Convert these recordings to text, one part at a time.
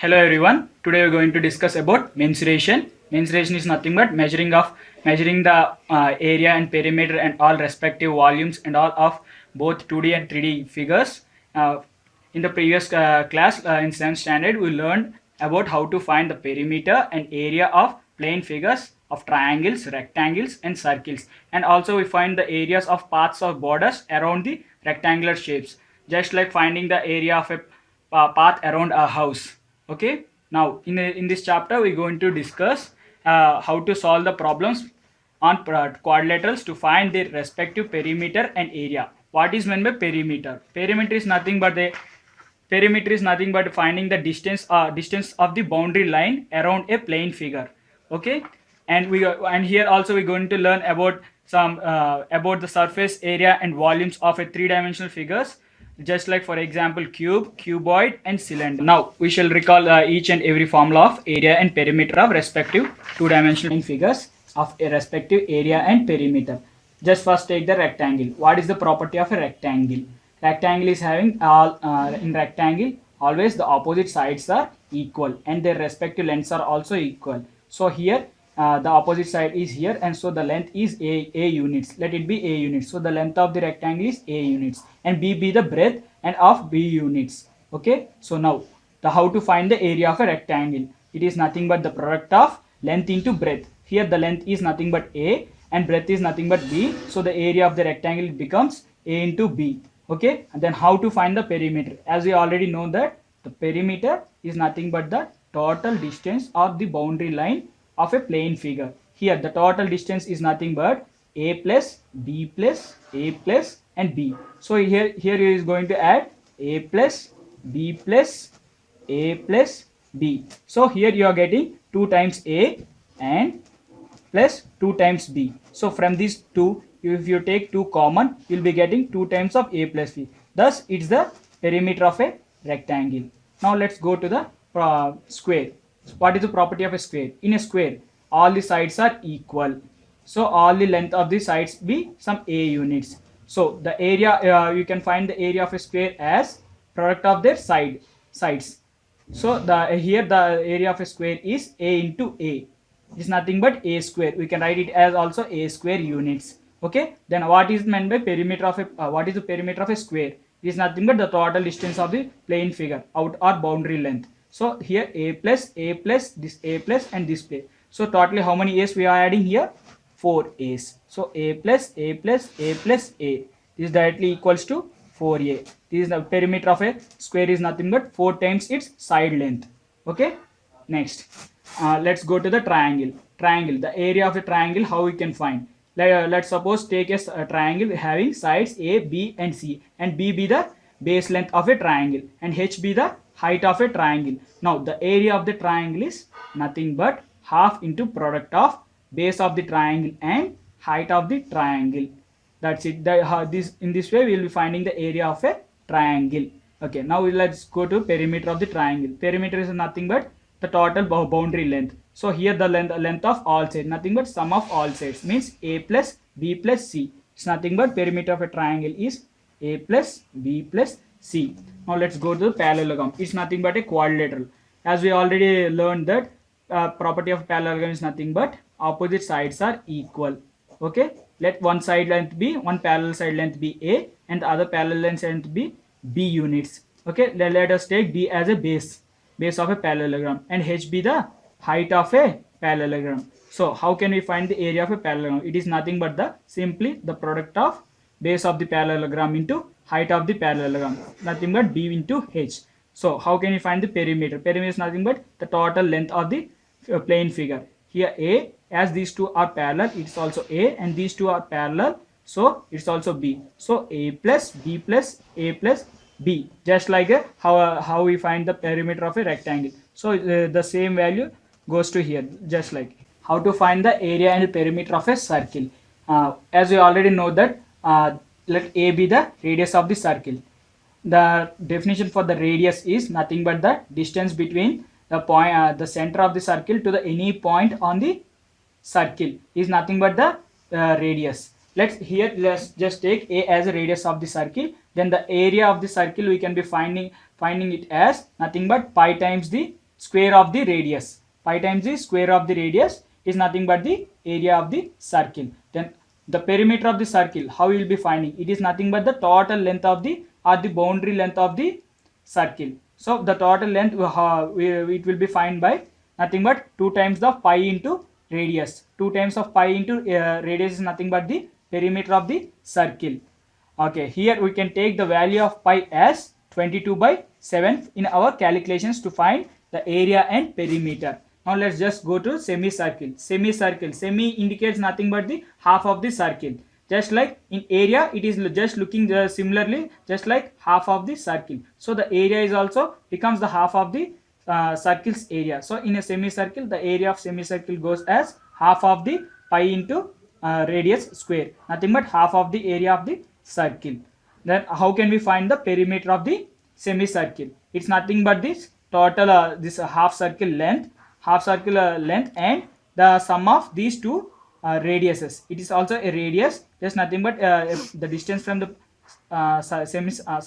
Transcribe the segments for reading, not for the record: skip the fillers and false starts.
Hello everyone. Today we're going to discuss about mensuration. Mensuration is nothing but measuring the area and perimeter and all respective volumes and all of both 2D and 3D figures. In the previous class in 7th standard, we learned about how to find the perimeter and area of plane figures of triangles, rectangles, and circles. And also we find the areas of paths or borders around the rectangular shapes, just like finding the area of a path around a house. Okay, now in this chapter we're going to discuss how to solve the problems on quadrilaterals to find their respective perimeter and area. What is meant by perimeter? Perimeter is nothing but finding the distance of the boundary line around a plane figure. Okay, and here also we're going to learn about some about the surface area and volumes of a three-dimensional figures, just like for example cube, cuboid, and cylinder. Now we shall recall each and every formula of area and perimeter of respective two-dimensional figures of a respective area and perimeter. Just first take the rectangle. What is the property of a rectangle? Rectangle is having all in rectangle always the opposite sides are equal and their respective lengths are also equal. So here the opposite side is here, and so the length is a units. Let it be a units. So the length of the rectangle is a units and b be the breadth and of b units. Okay, so now the how to find the area of a rectangle. It is nothing but the product of length into breadth. Here the length is nothing but a and breadth is nothing but b, so the area of the rectangle becomes a into b. Okay, and then how to find the perimeter? As we already know that the perimeter is nothing but the total distance of the boundary line of a plane figure. Here the total distance is nothing but a plus b plus a plus and b. So here he is going to add a plus b plus a plus b. So here you are getting 2 times a and plus 2 times b. So from these two, if you take 2 common, you will be getting 2 times of a plus b. Thus it's the perimeter of a rectangle. Now let's go to the square. What is the property of a square? In a square, all the sides are equal. So all the length of the sides be some a units. So the area, you can find the area of a square as product of their sides. So here the area of a square is a into a. It is nothing but a square. We can write it as also a square units. Okay. Then what is meant by perimeter of a what is the perimeter of a square? It is nothing but the total distance of the plane figure out or boundary length. So here a plus, this a plus, and this place. So totally how many a's we are adding here? 4 a's. So a plus, a plus, a plus, a. This is directly equals to 4a. This is the perimeter of a square is nothing but 4 times its side length. Okay. Next, let's go to the triangle. Triangle. The area of a triangle, how we can find? Let's suppose take a triangle having sides a, b, and c, and b be the base length of a triangle and h be the height of a triangle. Now the area of the triangle is nothing but half into product of base of the triangle and height of the triangle. That's it. In this way we will be finding the area of a triangle. Okay, now let's go to perimeter of the triangle. Perimeter is nothing but the total boundary length. So here the length of all sides, nothing but sum of all sides, means a plus b plus c. It's nothing but perimeter of a triangle is a plus b plus c. Now let's go to the parallelogram. It's nothing but a quadrilateral. As we already learned that property of parallelogram is nothing but opposite sides are equal. Okay, let one side length be, one parallel side length be a and the other parallel side length be b units. Okay, let us take b as a base of a parallelogram and h be the height of a parallelogram. So how can we find the area of a parallelogram? It is nothing but the simply the product of base of the parallelogram into height of the parallelogram, nothing but b into h. So how can we find the perimeter? Perimeter is nothing but the total length of the plane figure. Here a, as these two are parallel, it's also a, and these two are parallel, so it's also b. So a plus b plus a plus b, just like how we find the perimeter of a rectangle. So the same value goes to here, just like how to find the area and perimeter of a circle. As we already know that let a be the radius of the circle. The definition for the radius is nothing but the distance between the point the center of the circle to the any point on the circle is nothing but the radius. Let's just take a as a radius of the circle. Then the area of the circle we can be finding it as nothing but pi times the square of the radius. Pi times the square of the radius is nothing but the area of the circle. Then the perimeter of the circle, how you will be finding? It is nothing but the total length of the, or the boundary length of the circle. So the total length it will be found by nothing but 2 times the pi into radius. 2 times of pi into radius is nothing but the perimeter of the circle. Okay, here we can take the value of pi as 22/7 in our calculations to find the area and perimeter. Now let's just go to semicircle. Semicircle, semi indicates nothing but the half of the circle. Just like in area, it is just looking similarly, just like half of the circle. So the area is also becomes the half of the circle's area. So in a semicircle, the area of semicircle goes as half of the pi into radius square. Nothing but half of the area of the circle. Then how can we find the perimeter of the semicircle? It's nothing but this total this half circle length and the sum of these two radiuses. It is also a radius, just nothing but the distance from the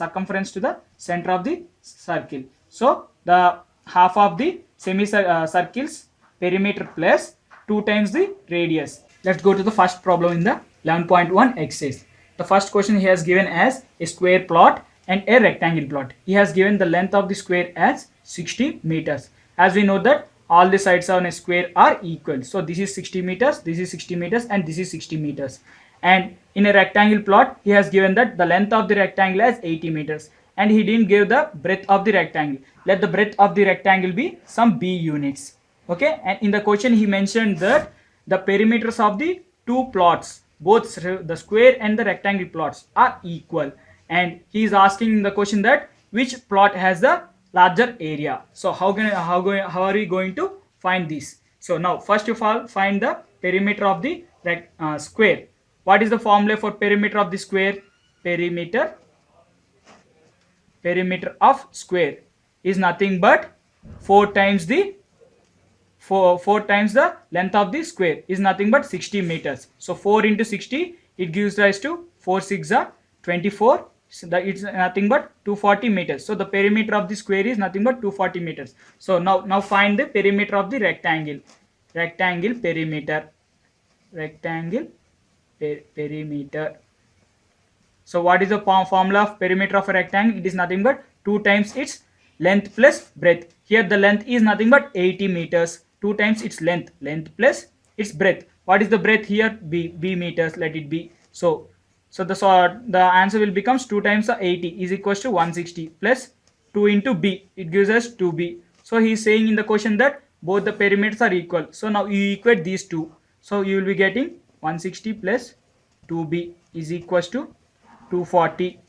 circumference to the center of the circle. So the half of the semicircle's perimeter plus 2 times the radius. Let's go to the first problem in the 11.1 exercise. The first question he has given as a square plot and a rectangle plot. He has given the length of the square as 60 meters. As we know that all the sides on a square are equal. So this is 60 meters, this is 60 meters, and this is 60 meters. And in a rectangle plot, he has given that the length of the rectangle as 80 meters. And he didn't give the breadth of the rectangle. Let the breadth of the rectangle be some b units. Okay. And in the question, he mentioned that the perimeters of the two plots, both the square and the rectangle plots, are equal. And he is asking the question that which plot has the larger area. So how are we going to find this? So now first of all, find the perimeter of the square. What is the formula for perimeter of the square? Perimeter of square is nothing but 4 times the length of the square is nothing but 60 meters. So 4 into 60, it gives rise to 4 6 are 24. So that it's nothing but 240 meters. So the perimeter of the square is nothing but 240 meters. So now find the perimeter of the rectangle. Rectangle perimeter. So what is the formula of perimeter of a rectangle? It is nothing but 2 times its length plus breadth. Here the length is nothing but 80 meters. 2 times its length plus its breadth. What is the breadth here? B meters. Let it be. So the answer will becomes 2 times 80 is equals to 160 plus 2 into b. It gives us 2b. So he is saying in the question that both the perimeters are equal. So now you equate these two. So you will be getting 160 plus 2b is equals to 240.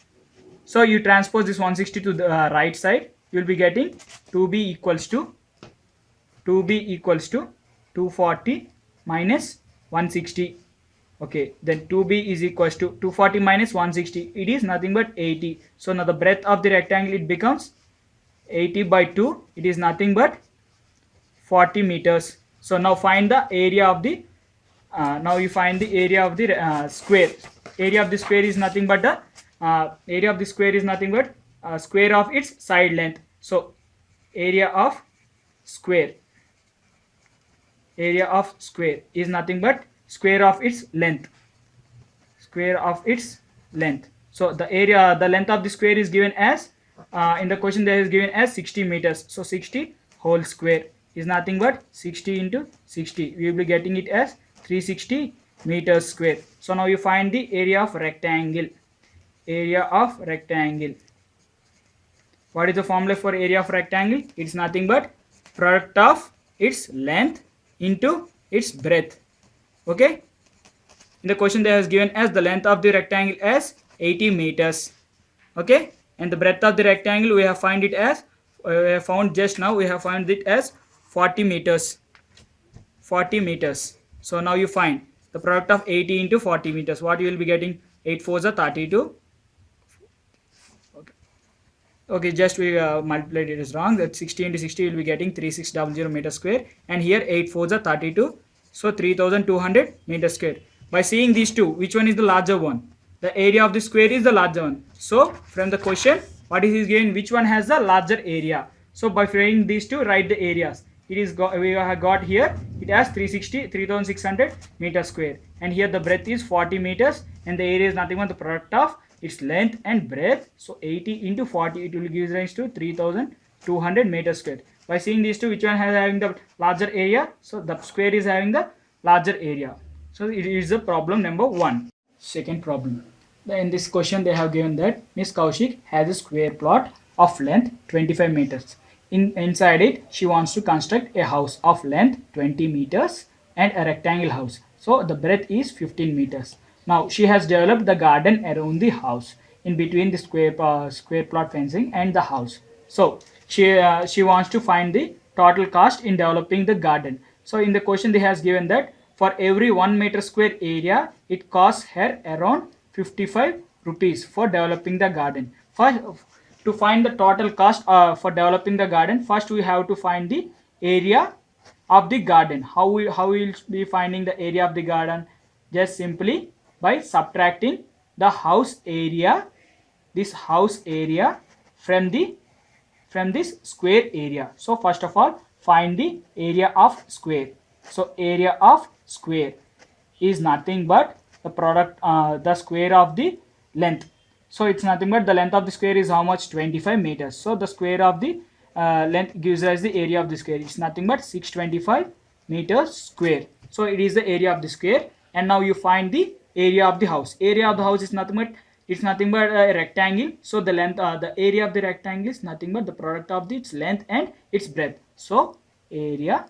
So you transpose this 160 to the right side. You will be getting 2b equals to 240 minus 160. Okay, then 2b is equals to 240 minus 160. It is nothing but 80. So now the breadth of the rectangle, it becomes 80 by 2. It is nothing but 40 meters. So now find the area of the square. Area of the square is nothing but the square of its side length. So area of square is nothing but square of its length. So the length of the square is given as in the question there is given as 60 meters. So 60 whole square is nothing but 60 into 60. We will be getting it as 360 meters square. So now you find the area of rectangle. What is the formula for area of rectangle? It's nothing but product of its length into its breadth. Okay. In the question they has given as the length of the rectangle as 80 meters. Okay. And the breadth of the rectangle we have found it as 40 meters. 40 meters. So now you find the product of 80 into 40 meters. What you will be getting? 8 4s are 32. Okay, just we multiplied it is wrong. That 60 into 60 will be getting 3600 meters square. And here 8 4s are 32. So 3200 meters square. By seeing these two, which one is the larger one? The area of the square is the larger one. So from the question, what is given? Which one has the larger area? So by finding these two, write the areas. We have got here it has 3600 meters square, and here the breadth is 40 meters, and the area is nothing but the product of its length and breadth. So 80 into 40, it will give rise to 3200 meters square. By seeing these two, which one has having the larger area? So the square is having the larger area. So it is the problem number 1. Second problem. In this question they have given that Miss Kaushik has a square plot of length 25 meters. Inside it she wants to construct a house of length 20 meters and a rectangle house. So the breadth is 15 meters. Now she has developed the garden around the house in between the square plot fencing and the house. So she wants to find the total cost in developing the garden. So in the question they has given that for every 1 meter square area it costs her around 55 rupees for developing the garden. First, to find the total cost for developing the garden, first we have to find the area of the garden. How we will be finding the area of the garden? Just simply by subtracting the house area, this house area from this square area. So first of all, find the area of square. So area of square is nothing but the product the square of the length. So it's nothing but the length of the square is how much? 25 meters. So the square of the length gives us the area of the square. It's nothing but 625 meters square. So it is the area of the square. And now you find the area of the house. Area of the house is nothing but a rectangle. So the length the area of the rectangle is nothing but the product of its length and its breadth. So area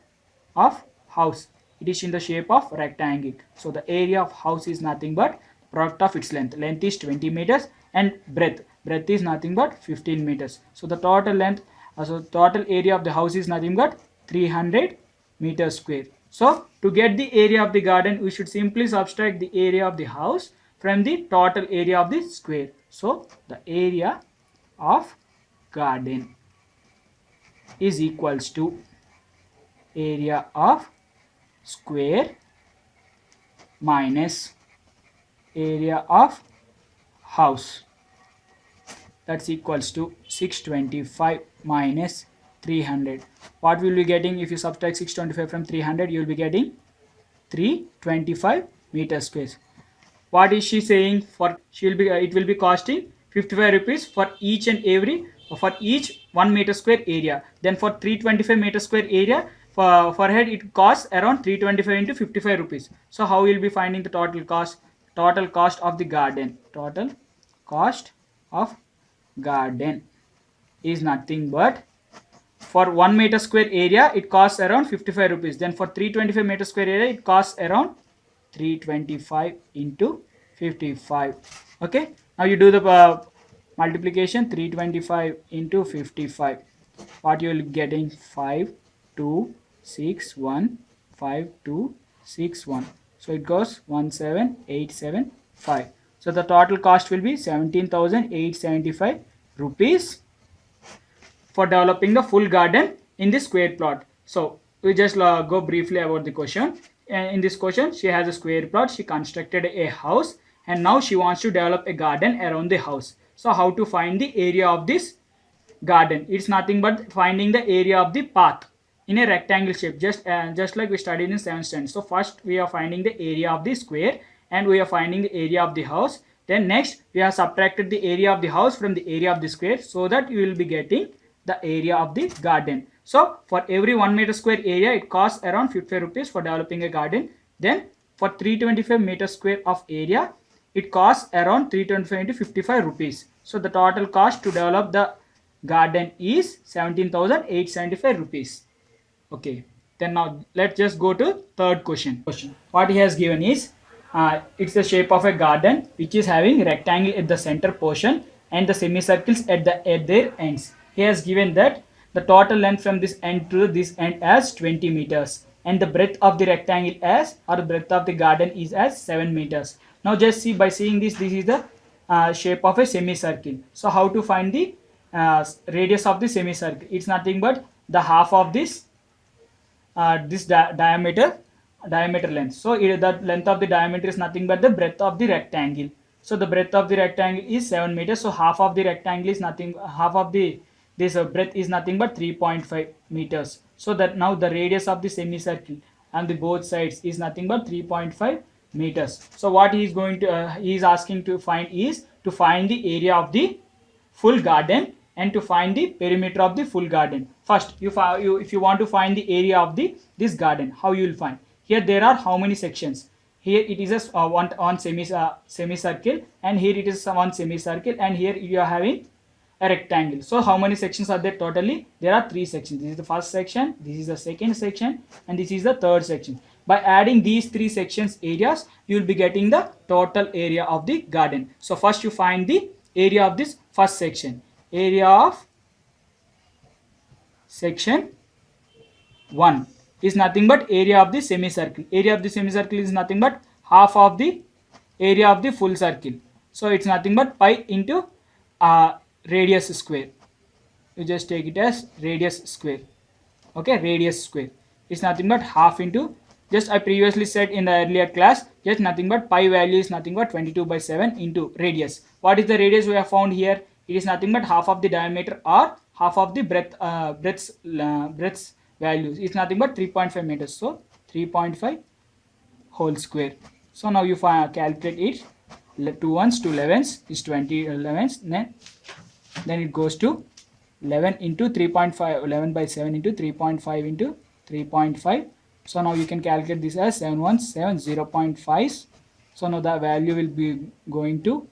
of house, it is in the shape of rectangle. So the area of house is nothing but product of its length. Length is 20 meters and breadth is nothing but 15 meters. So the total length, so total area of the house is nothing but 300 meters square. So to get the area of the garden, we should simply subtract the area of the house from the total area of the square. So the area of garden is equals to area of square minus area of house. That's equals to 625 minus 300. What will be getting if you subtract 625 from 300? You will be getting 325 meters square. What is she saying? It will be costing 55 rupees for each and every, for each 1 meter square area. Then for 325 meter square area, for her it costs around 325 into 55 rupees. So how we will be finding the total cost? Total cost of the garden. Total cost of garden is nothing but, for 1 meter square area it costs around 55 rupees. Then for 325 meter square area it costs around 325 into 55. Okay, now you do the multiplication. 325 into 55. What you will be getting? 5261, 5261. So it goes 17875. So the total cost will be 17,875 rupees for developing the full garden in this square plot. So we just go briefly about the question. In this question, she has a square plot. She constructed a house and now she wants to develop a garden around the house. So how to find the area of this garden? It's nothing but finding the area of the path in a rectangle shape, just like we studied in 7th standard. So first we are finding the area of the square and we are finding the area of the house. Then next we have subtracted the area of the house from the area of the square, so that you will be getting the area of the garden. So for every 1 meter square area it costs around 55 rupees for developing a garden. Then for 325 meter square of area it costs around 325 into 55 rupees. So the total cost to develop the garden is 17,875 rupees. Okay, then now let's just go to third question. What he has given is it's the shape of a garden which is having rectangle at the center portion and the semicircles at their ends. He has given that the total length from this end to this end as 20 meters and the breadth of the rectangle as, or the breadth of the garden is as 7 meters. Now just see, by seeing this is the shape of a semicircle. So how to find the radius of the semicircle? It's nothing but the half of this diameter length. So the length of the diameter is nothing but the breadth of the rectangle. So the breadth of the rectangle is 7 meters. So half of the rectangle is nothing, half of the this breadth is nothing but 3.5 meters. So that now the radius of the semicircle on the both sides is nothing but 3.5 meters. So what he is going to he is asking to find is to find the area of the full garden and to find the perimeter of the full garden. First, if you want to find the area of the this garden, how you will find? Here there are how many sections? Here it is a one semicircle, and here it is one semicircle, and here you are having a rectangle. So how many sections are there totally? There are three sections. This is the first section, this is the second section, and this is the third section. By adding these three sections areas, you will be getting the total area of the garden. So first you find the area of this first section. Area of section 1 is nothing but area of the semicircle. Area of the semicircle is nothing but half of the area of the full circle. So it's nothing but pi into radius square. You just take it as radius square. Okay, radius square is nothing but half into, just I previously said in the earlier class, just nothing but pi value is nothing but 22/7 into radius. What is the radius we have found here? It is nothing but half of the diameter or half of the breadth values. It's nothing but 3.5 meters. So 3.5 whole square. So now you calculate it. 2 ones, 2 11s is 20 11s. Then it goes to 11 into 3.5, 11/7 into 3.5 into 3.5. So now you can calculate this as 717 0.5. So now the value will be going to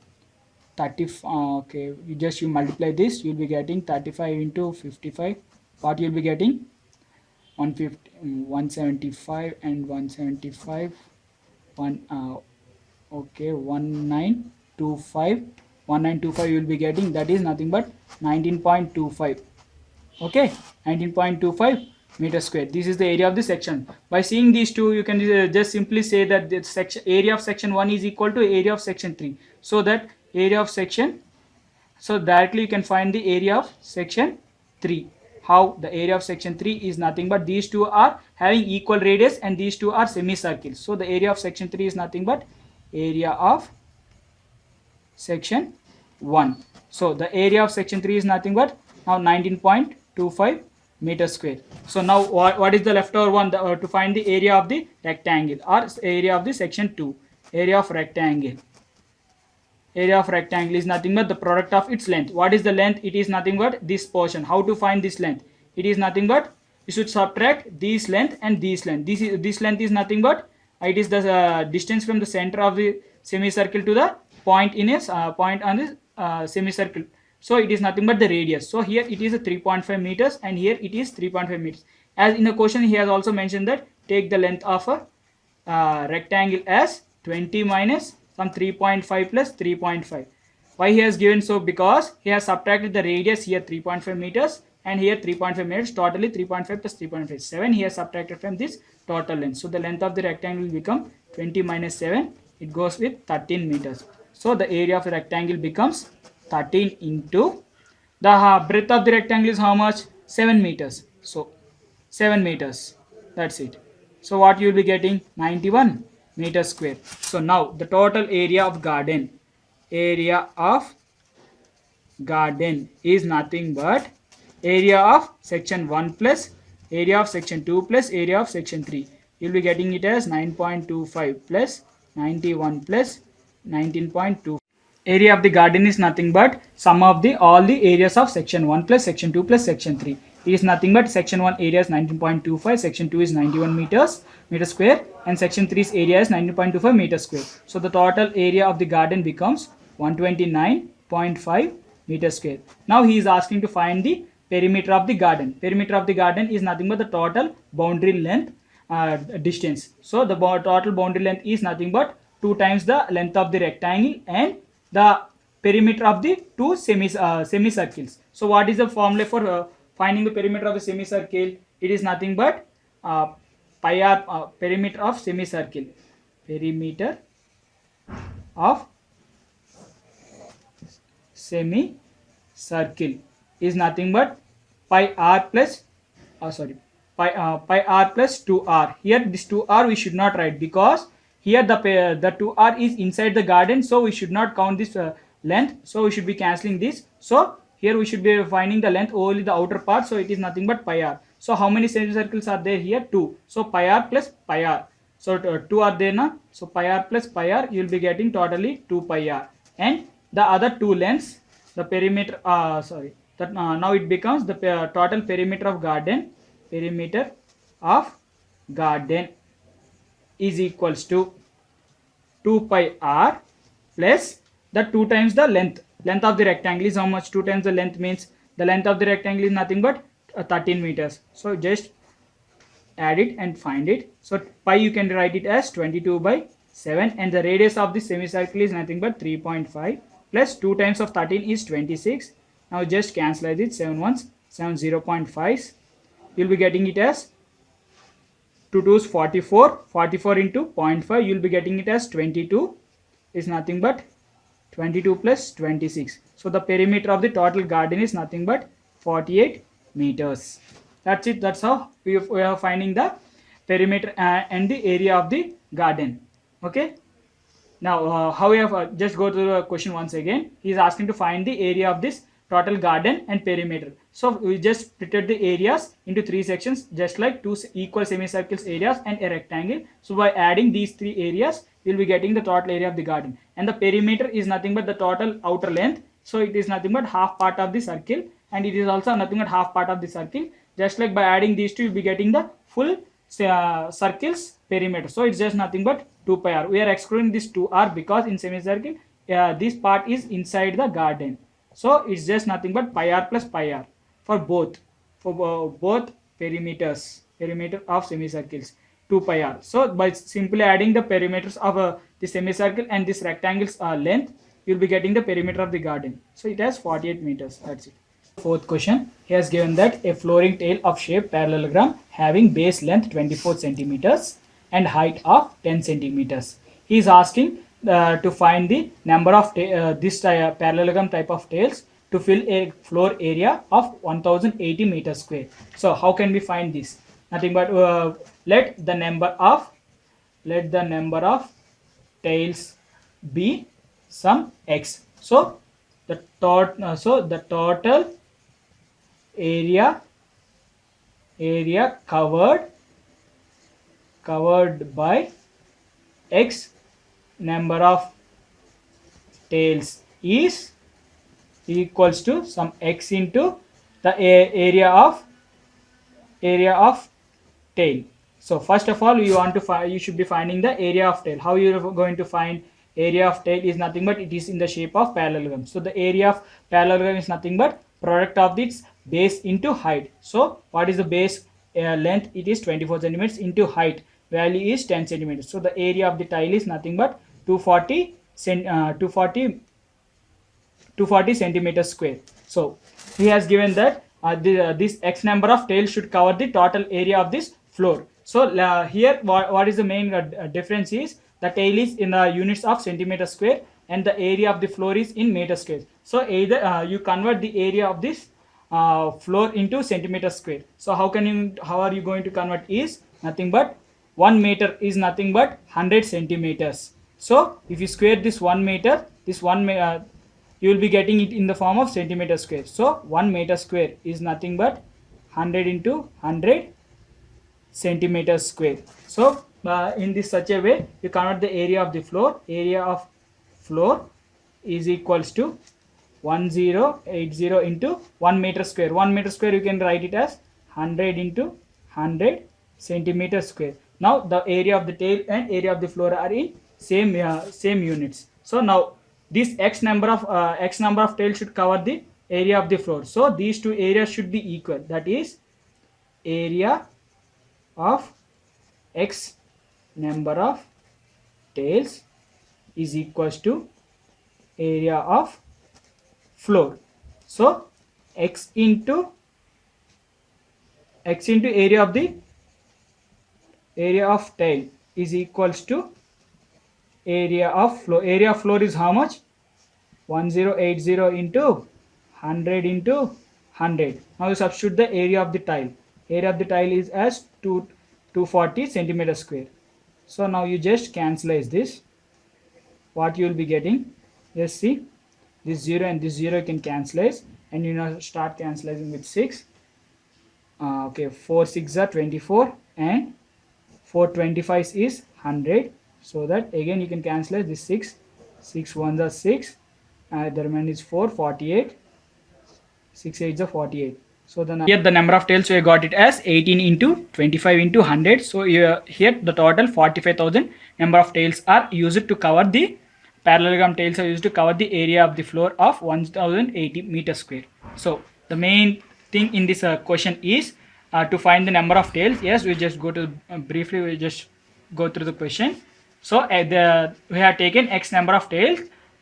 30. Okay, you multiply this, you will be getting 35 into 55. What you will be getting? 150, 175 and 175. 1925. 1925 you will be getting, that is nothing but 19.25. Okay, 19.25 meter square. This is the area of the section. By seeing these two, you can just simply say that the section area of section 1 is equal to area of section 3. So that area of section, so directly you can find the area of section 3. How? The area of section 3 is nothing but these two are having equal radius and these two are semicircles. So the area of section 3 is nothing but area of section 1. So the area of section 3 is nothing but now 19.25 meter square. So now what is the leftover one? To find the area of the rectangle or area of the section 2. Area of rectangle. Area of rectangle is nothing but the product of its length. What is the length? It is nothing but this portion. How to find this length? It is nothing but you should subtract this length and this length. This length is nothing but it is the distance from the center of the semicircle to the point in a point on the semicircle. So it is nothing but the radius. So here it is a 3.5 meters and here it is 3.5 meters. As in the question he has also mentioned that take the length of a rectangle as 20 minus some 3.5 plus 3.5. Why he has given so? Because he has subtracted the radius here 3.5 meters and here 3.5 meters, totally 3.5 plus 3.5, 7 he has subtracted from this total length. So the length of the rectangle will become 20 minus 7, it goes with 13 meters. So the area of the rectangle becomes 13 into the breadth of the rectangle is how much? 7 meters. So 7 meters, that's it. So what you will be getting? 91 meters square. So now the total area of garden is nothing but area of section 1 plus area of section 2 plus area of section 3. You will be getting it as 9.25 plus 91 plus 19.2. Area of the garden is nothing but sum of all the areas of section 1 plus section 2 plus section 3. It is nothing but section 1 area is 19.25, section 2 is 91 meter square, and section 3's area is 19.25 meter square. So the total area of the garden becomes 129.5 meter square. Now he is asking to find the perimeter of the garden. Perimeter of the garden is nothing but the total boundary length distance. So the total boundary length is nothing but 2 times the length of the rectangle and the perimeter of the two semicircles. So what is the formula for finding the perimeter of the semicircle? It is nothing but pi r perimeter of semicircle. Perimeter of semicircle is nothing but pi r plus pi r plus 2r. Here this 2r we should not write because here the 2r is inside the garden, so we should not count this length, so we should be cancelling this. So here we should be finding the length only the outer part, so it is nothing but pi r. So how many semicircles are there here? 2. So pi r plus pi r. So 2 are there now. So pi r plus pi r, you will be getting totally 2 pi r. And the other two lengths, the perimeter, that now it becomes the total perimeter of garden. Perimeter of garden is equals to 2 pi r plus the 2 times the length. Length of the rectangle is how much? 2 times the length means the length of the rectangle is nothing but 13 meters. So just add it and find it. So pi you can write it as 22 by 7, and the radius of the semicircle is nothing but 3.5 plus 2 times of 13 is 26. Now just cancel it. 7 ones 7 0.5. You'll be getting it as 2 2's 44. 44 into 0.5, you'll be getting it as 22 is nothing but 22 plus 26. So the perimeter of the total garden is nothing but 48 meters. That's it. That's how we are finding the perimeter and the area of the garden. Okay. Now how we have just go to the question once again. He is asking to find the area of this total garden and perimeter. So we just split the areas into 3 sections, just like 2 equal semicircles areas and a rectangle. So by adding these 3 areas, you will be getting the total area of the garden. And the perimeter is nothing but the total outer length. So it is nothing but half part of the circle, and it is also nothing but half part of the circle. Just like by adding these two, you will be getting the full circle's perimeter. So it's just nothing but 2 pi r. We are excluding this 2r because in semicircle this part is inside the garden. So it's just nothing but pi r plus pi r for both perimeters, perimeter of semicircles, 2 pi r. So by simply adding the perimeters of the semicircle and this rectangle's length, you'll be getting the perimeter of the garden. So it has 48 meters. That's it. Fourth question, he has given that a flooring tile of shape parallelogram having base length 24 centimeters and height of 10 centimeters. He is asking to find the number of this parallelogram type of tiles to fill a floor area of 1080 meters square. So how can we find this? Nothing but let the number of tiles be some x. So the total area covered by x number of tiles is equals to some x into the area of tile. So first of all, you should be finding the area of tile. How you are going to find area of tile? Is nothing but it is in the shape of parallelogram. So the area of parallelogram is nothing but product of its base into height. So what is the base length? It is 24 centimeters into height value is 10 centimeters. So the area of the tile is nothing but 240 centimeters square. So he has given that this x number of tiles should cover the total area of this floor. So here what is the main difference is the tile is in the units of centimeter square and the area of the floor is in meter square. So either you convert the area of this floor into centimeter square. So how are you going to convert? Is nothing but 1 meter is nothing but 100 centimeters. So if you square this 1 meter, you will be getting it in the form of centimeter square. So 1 meter square is nothing but 100 into 100 centimeters square. So in this such a way, you convert the area of the floor. Area of floor is equals to 1080 into 1 meter square. 1 meter square you can write it as 100 into 100 centimeter square. Now the area of the tail and area of the floor are in same units. So now this x number of tail should cover the area of the floor. So these two areas should be equal. That is area of x number of tails is equals to area of floor. So x into area of tail is equals to area of floor. Area of floor is how much? 1080 into 100 into 100. Now you substitute the area of the tile. Area of the tile is as 240 centimeter square. So now you just cancelize this. What you will be getting? Just see, this 0 and this 0 you can cancelize, and you know start cancelling with 6. Okay, 4 6 are 24 and 425 is 100. So that again you can cancel this 6. 6 1s are 6. The remainder is 4 48. 6 8s are 48. So here the number of tails we got it as 18 into 25 into 100. So here the total 45,000 number of tails are used to cover the parallelogram tails are used to cover the area of the floor of 1080 meters square. So the main thing in this question is to find the number of tails. Yes, we just go to briefly we just go through the question. So we have taken x number of tails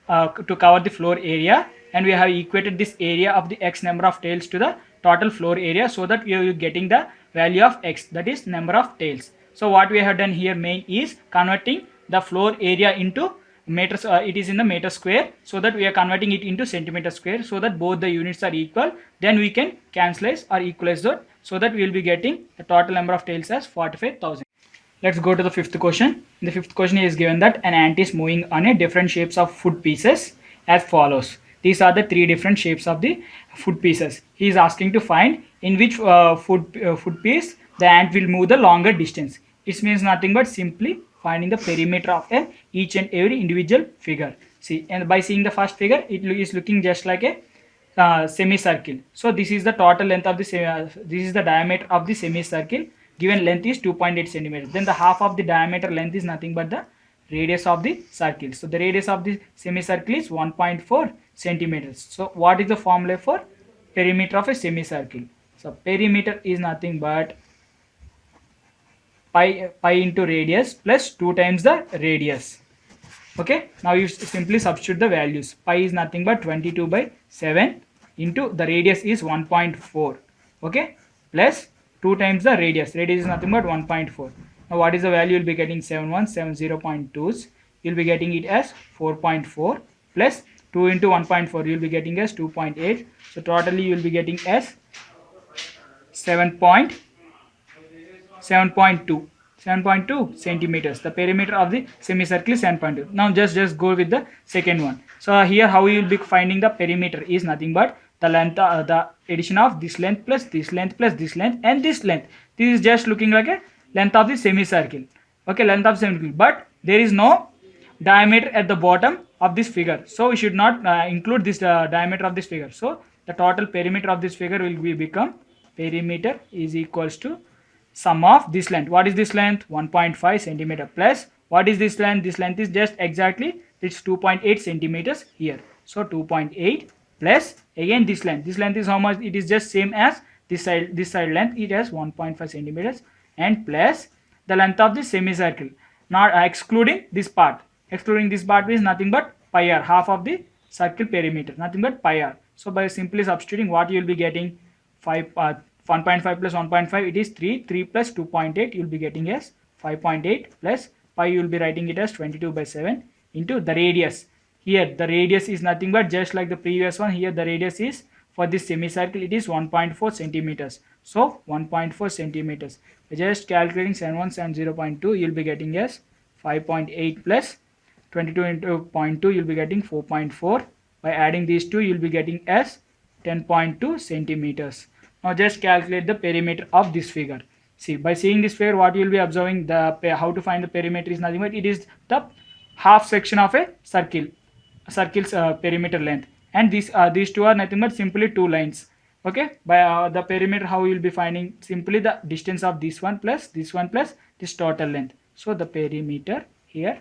to cover the floor area, and we have equated this area of the x number of tails to the total floor area, so that we are getting the value of x, that is number of tails. So what we have done here main is converting the floor area into meters. It is in the meter square, so that we are converting it into centimeter square, so that both the units are equal. Then we can cancelize or equalize that, so that we will be getting the total number of tails as 45,000. Let's go to the fifth question. In the fifth question is given that an ant is moving on a different shapes of food pieces as follows. These are the three different shapes of the food pieces. He is asking to find in which food piece the ant will move the longer distance. It means nothing but simply finding the perimeter of each and every individual figure. See, and by seeing the first figure, it is looking just like a semicircle. So this is the total length of the this is the diameter of the semicircle. Given length is 2.8 centimeters. Then the half of the diameter length is nothing but the radius of the circle. So the radius of the semicircle is 1.4 centimeters. So what is the formula for perimeter of a semicircle? So perimeter is nothing but pi into radius plus 2 times the radius. Okay, now you simply substitute the values. Pi is nothing but 22 by 7 into the radius is 1.4. Okay, plus 2 times the radius. Radius is nothing but 1.4. Now what is the value? You'll be getting 7170.2s. You'll be getting it as 4.4 plus 2 into 1.4. You'll be getting as 2.8. So totally you'll be getting as 7.2 centimeters. The perimeter of the semicircle is 7.2. Now just go with the second one. So here how you will be finding the perimeter is nothing but the length, the addition of this length plus this length plus this length and this length. This is just looking like a length of the semicircle. Okay, length of semicircle, but there is no diameter at the bottom of this figure, so we should not include this diameter of this figure. So the total perimeter of this figure will become perimeter is equals to sum of this length. What is this length? 1.5 centimeter plus what is this length? This length is just exactly it's 2.8 centimeters here. So 2.8 plus again this length. This length is how much? It is just same as this side length. It has 1.5 centimeters and plus the length of the semicircle, not excluding this part. Excluding this part is nothing but pi r, half of the circle perimeter, nothing but pi r. So by simply substituting, what you will be getting 1.5 plus 1.5, it is 3 plus 2.8, you will be getting as 5.8 plus pi, you will be writing it as 22 by 7 into the radius. Here the radius is nothing but just like the previous one. Here the radius is for this semicircle, it is 1.4 centimeters. So 1.4 centimeters. Just calculating 7170.2, you will be getting as 5.8 plus 22 into 0.2, you will be getting 4.4. By adding these two, you will be getting as 10.2 centimeters. Now just calculate the perimeter of this figure. See, by seeing this figure, what you will be observing, the how to find the perimeter is nothing but it is the half section of a circle's perimeter length, and these two are nothing but simply two lines. Okay, by the perimeter, how you will be finding? Simply the distance of this one plus this total length. So the perimeter here,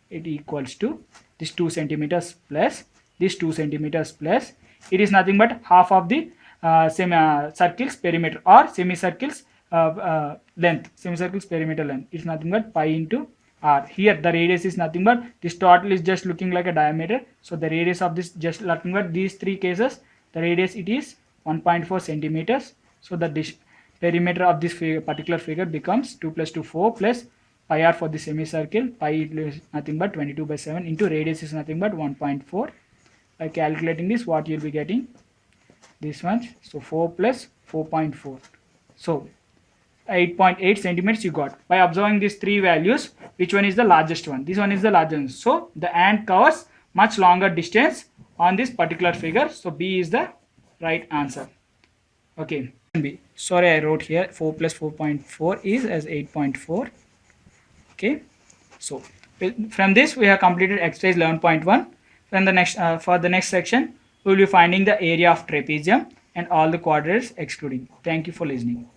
it equals to this 2 centimeters plus this 2 centimeters plus it is nothing but half of the circle's perimeter or semicircle's length. Semicircle's perimeter length is nothing but pi into r. Here the radius is nothing but this total is just looking like a diameter. So the radius of this just nothing but these three cases, the radius it is 1.4 centimeters. So the perimeter of this particular figure becomes 2 plus 2 4 plus pi r for the semicircle. Pi is nothing but 22 by 7 into radius is nothing but 1.4. By calculating this, what you will be getting? This one. So 4 plus 4.4. So 8.8 centimeters you got. By observing these three values, which one is the largest one? This one is the largest one. So the ant covers much longer distance on this particular figure. So B is the right answer. Okay. Sorry, I wrote here 4 plus 4.4 is as 8.4. Okay. So from this we have completed exercise 11.1. From the next for the next section we will be finding the area of trapezium and all the quadrates excluding. Thank you for listening.